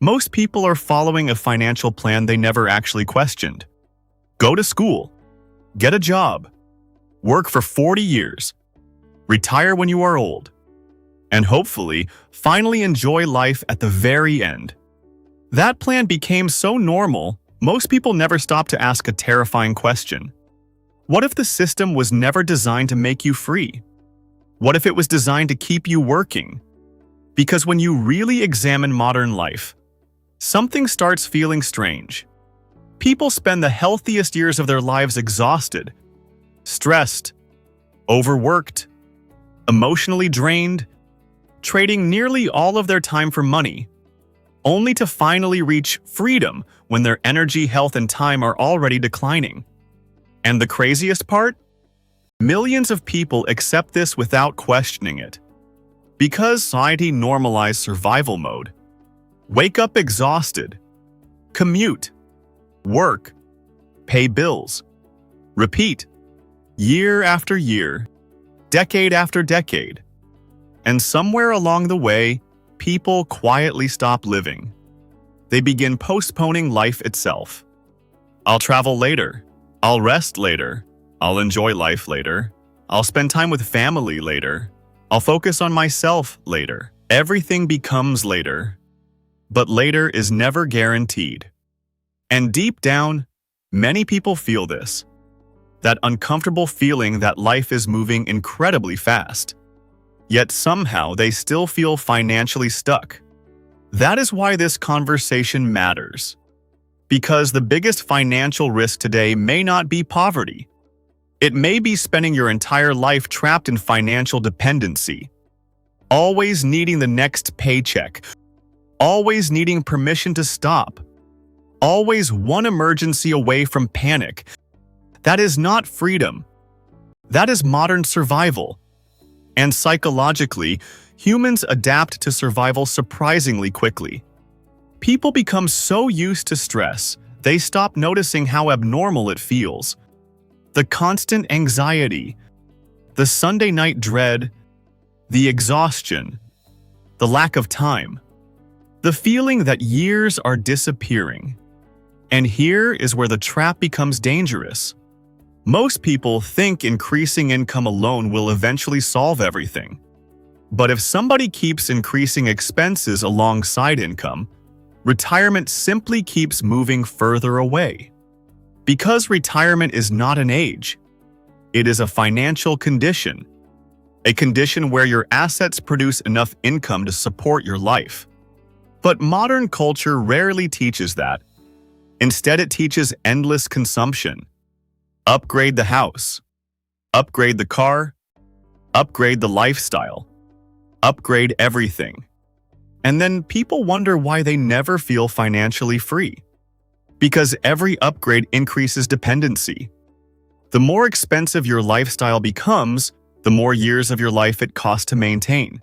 Most people are following a financial plan they never actually questioned. Go to school, get a job, work for 40 years, retire when you are old, and hopefully finally enjoy life at the very end. That plan became so normal, most people never stop to ask a terrifying question. What if the system was never designed to make you free? What if it was designed to keep you working? Because when you really examine modern life, something starts feeling strange. People spend the healthiest years of their lives exhausted, stressed, overworked, emotionally drained, trading nearly all of their time for money, only to finally reach freedom when their energy, health, and time are already declining. And the craziest part? Millions of people accept this without questioning it. Because society normalized survival mode. Wake up exhausted. Commute. Work. Pay bills. Repeat. Year after year. Decade after decade. And somewhere along the way, people quietly stop living. They begin postponing life itself. I'll travel later. I'll rest later. I'll enjoy life later. I'll spend time with family later. I'll focus on myself later. Everything becomes later. But later is never guaranteed. And deep down, many people feel this. That uncomfortable feeling that life is moving incredibly fast. Yet somehow they still feel financially stuck. That is why this conversation matters. Because the biggest financial risk today may not be poverty. It may be spending your entire life trapped in financial dependency. Always needing the next paycheck. Always needing permission to stop. Always one emergency away from panic. That is not freedom. That is modern survival. And psychologically, humans adapt to survival surprisingly quickly. People become so used to stress, they stop noticing how abnormal it feels. The constant anxiety, the Sunday night dread, the exhaustion, the lack of time, the feeling that years are disappearing. And here is where the trap becomes dangerous. Most people think increasing income alone will eventually solve everything. But if somebody keeps increasing expenses alongside income, retirement simply keeps moving further away. Because retirement is not an age, it is a financial condition. A condition where your assets produce enough income to support your life. But modern culture rarely teaches that. Instead, it teaches endless consumption. Upgrade the house. Upgrade the car. Upgrade the lifestyle. Upgrade everything. And then people wonder why they never feel financially free. Because every upgrade increases dependency. The more expensive your lifestyle becomes, the more years of your life it costs to maintain.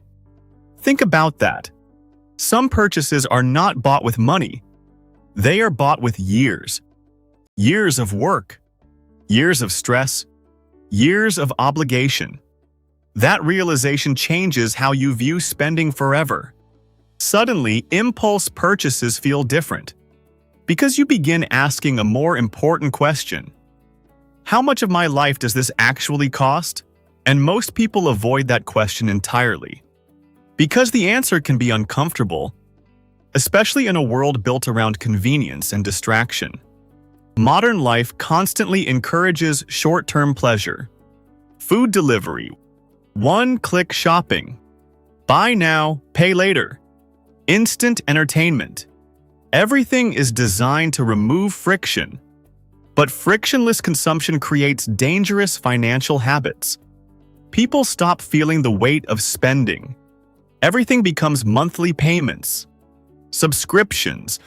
Think about that. Some purchases are not bought with money. They are bought with years. Years of work. Years of stress. Years of obligation. That realization changes how you view spending forever. Suddenly, impulse purchases feel different. Because you begin asking a more important question. How much of my life does this actually cost? And most people avoid that question entirely. Because the answer can be uncomfortable, especially in a world built around convenience and distraction. Modern life constantly encourages short-term pleasure. Food delivery. One-click shopping. Buy now, pay later. Instant entertainment. Everything is designed to remove friction. But frictionless consumption creates dangerous financial habits. People stop feeling the weight of spending. Everything becomes monthly payments, subscriptions,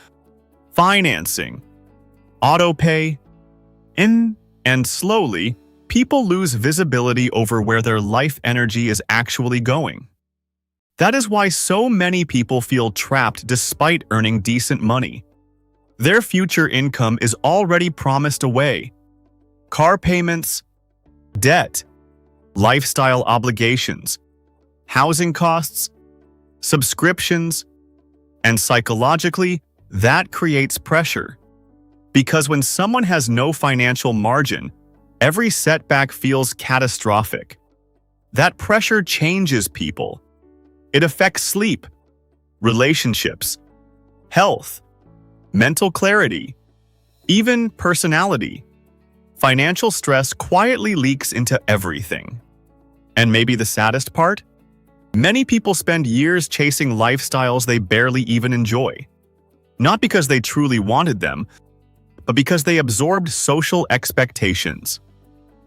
financing, autopay, and slowly, people lose visibility over where their life energy is actually going. That is why so many people feel trapped despite earning decent money. Their future income is already promised away. Car payments, debt, lifestyle obligations, housing costs, subscriptions, And psychologically, that creates pressure. Because when someone has no financial margin, every setback feels catastrophic. That pressure changes people. It affects sleep, relationships, health, mental clarity, even personality. Financial stress quietly leaks into everything. And maybe the saddest part? Many people spend years chasing lifestyles they barely even enjoy. Not because they truly wanted them, but because they absorbed social expectations.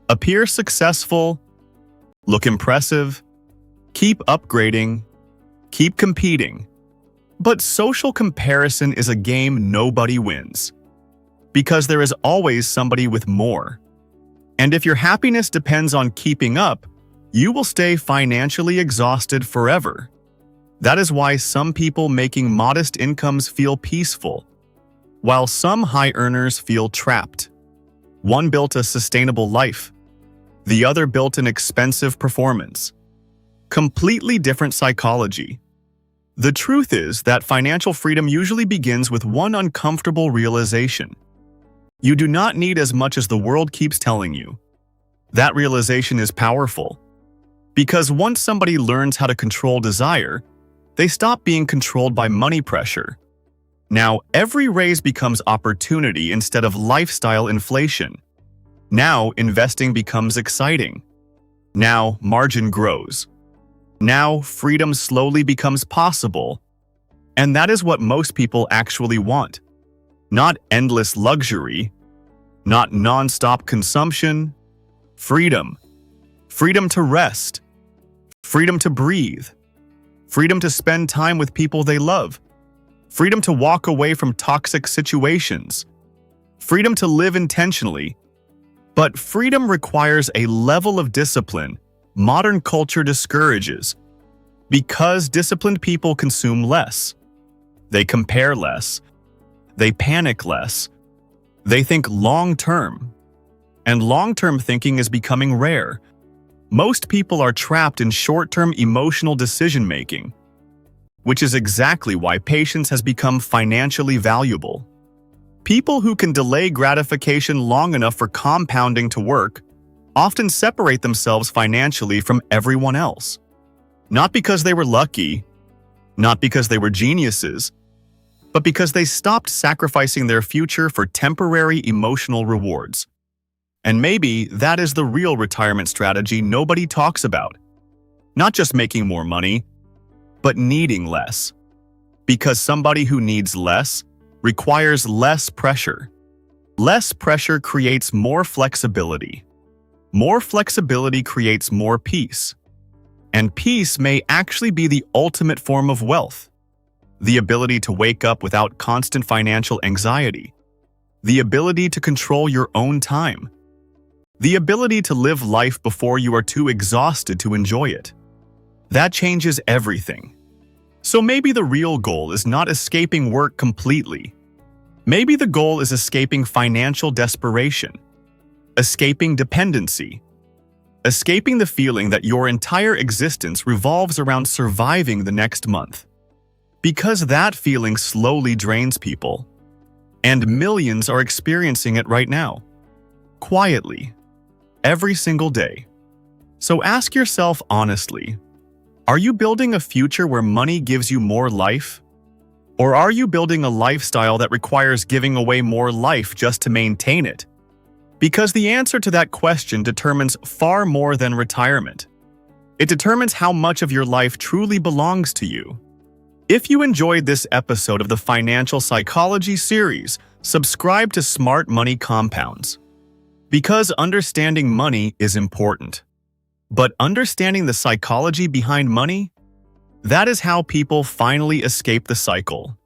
Appear successful, look impressive, keep upgrading, keep competing. But social comparison is a game nobody wins. Because there is always somebody with more. And if your happiness depends on keeping up, you will stay financially exhausted forever. That is why some people making modest incomes feel peaceful, while some high earners feel trapped. One built a sustainable life. The other built an expensive performance. Completely different psychology. The truth is that financial freedom usually begins with one uncomfortable realization. You do not need as much as the world keeps telling you. That realization is powerful. Because once somebody learns how to control desire, they stop being controlled by money pressure. Now, every raise becomes opportunity instead of lifestyle inflation. Now, investing becomes exciting. Now, margin grows. Now, freedom slowly becomes possible. And that is what most people actually want. Not endless luxury, not non-stop consumption. Freedom. Freedom to rest. Freedom to breathe. Freedom to spend time with people they love. Freedom to walk away from toxic situations. Freedom to live intentionally. But freedom requires a level of discipline modern culture discourages. Because disciplined people consume less. They compare less. They panic less. They think long-term. And long-term thinking is becoming rare. Most people are trapped in short-term emotional decision-making, which is exactly why patience has become financially valuable. People who can delay gratification long enough for compounding to work often separate themselves financially from everyone else. Not because they were lucky, not because they were geniuses, but because they stopped sacrificing their future for temporary emotional rewards. And maybe that is the real retirement strategy nobody talks about. Not just making more money, but needing less. Because somebody who needs less requires less pressure. Less pressure creates more flexibility. More flexibility creates more peace. And peace may actually be the ultimate form of wealth. The ability to wake up without constant financial anxiety. The ability to control your own time. The ability to live life before you are too exhausted to enjoy it. That changes everything. So maybe the real goal is not escaping work completely. Maybe the goal is escaping financial desperation. Escaping dependency. Escaping the feeling that your entire existence revolves around surviving the next month. Because that feeling slowly drains people. And millions are experiencing it right now. Quietly. Every single day. So ask yourself honestly, are you building a future where money gives you more life? Or are you building a lifestyle that requires giving away more life just to maintain it? Because the answer to that question determines far more than retirement. It determines how much of your life truly belongs to you. If you enjoyed this episode of the Financial Psychology series, subscribe to Smart Money Compounds. Because understanding money is important. But understanding the psychology behind money? That is how people finally escape the cycle.